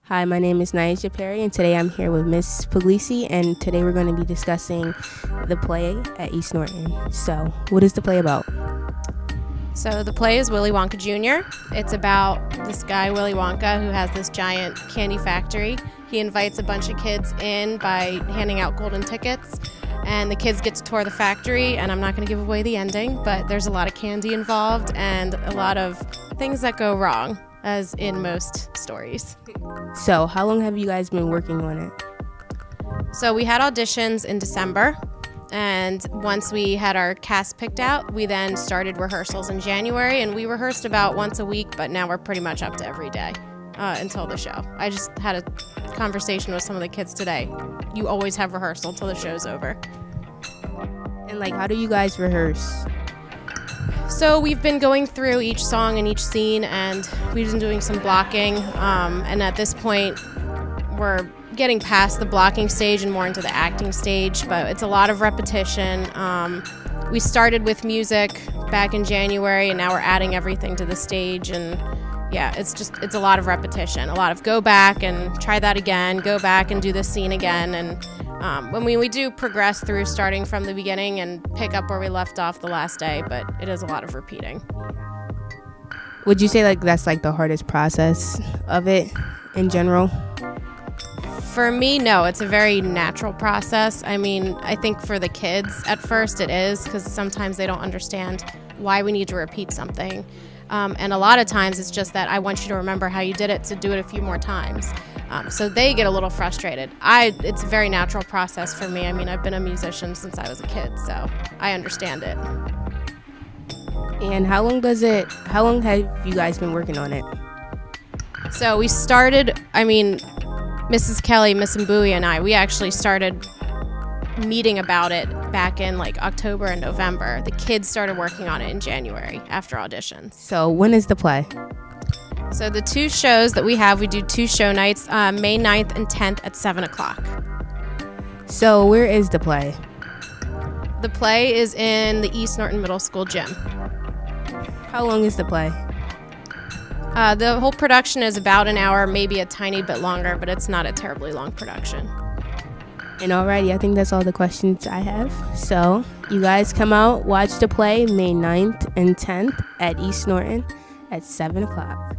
Hi, my name is Naisha Perry, and today I'm here with Miss Puglisi, and today we're going to be discussing the play at East Norriton. So, what is the play about? So the play is Willy Wonka Jr. It's about this guy, Willy Wonka, who has this giant candy factory. He invites a bunch of kids in by handing out golden tickets, and the kids get to tour the factory, and I'm not going to give away the ending, but there's a lot of candy involved and a lot of things that go wrong, as in most stories. So, how long have you guys been working on it? So we had auditions in December, and once we had our cast picked out, we then started rehearsals in January, and we rehearsed about once a week, but now we're pretty much up to every day until the show. I just had a conversation with some of the kids today. You always have rehearsal until the show's over. And how do you guys rehearse? So we've been going through each song and each scene, and we've been doing some blocking, and at this point, we're getting past the blocking stage and more into the acting stage, but it's a lot of repetition. We started with music back in January, and now we're adding everything to the stage, and yeah, it's a lot of repetition, a lot of go back and try that again, go back and do this scene again, and when we do progress through starting from the beginning and pick up where we left off the last day, but it is a lot of repeating. Would you say that's the hardest process of it in general? For me, no, it's a very natural process. I mean, I think for the kids at first it is, because sometimes they don't understand why we need to repeat something. And a lot of times it's just that I want you to remember how you did it, to do it a few more times. So they get a little frustrated. It's a very natural process for me. I mean, I've been a musician since I was a kid, so I understand it. And how long have you guys been working on it? So we started, Mrs. Kelly, Miss Mbui, and we actually started meeting about it back in October and November. The kids started working on it in January after auditions. So when is the play? So the two shows that we have, we do two show nights, May 9th and 10th at 7 o'clock. So where is the play? The play is in the East Norriton Middle School gym. How long is the play? The whole production is about an hour, maybe a tiny bit longer, but it's not a terribly long production. And alrighty, I think that's all the questions I have. So you guys come out, watch the play May 9th and 10th at East Norriton at 7 o'clock.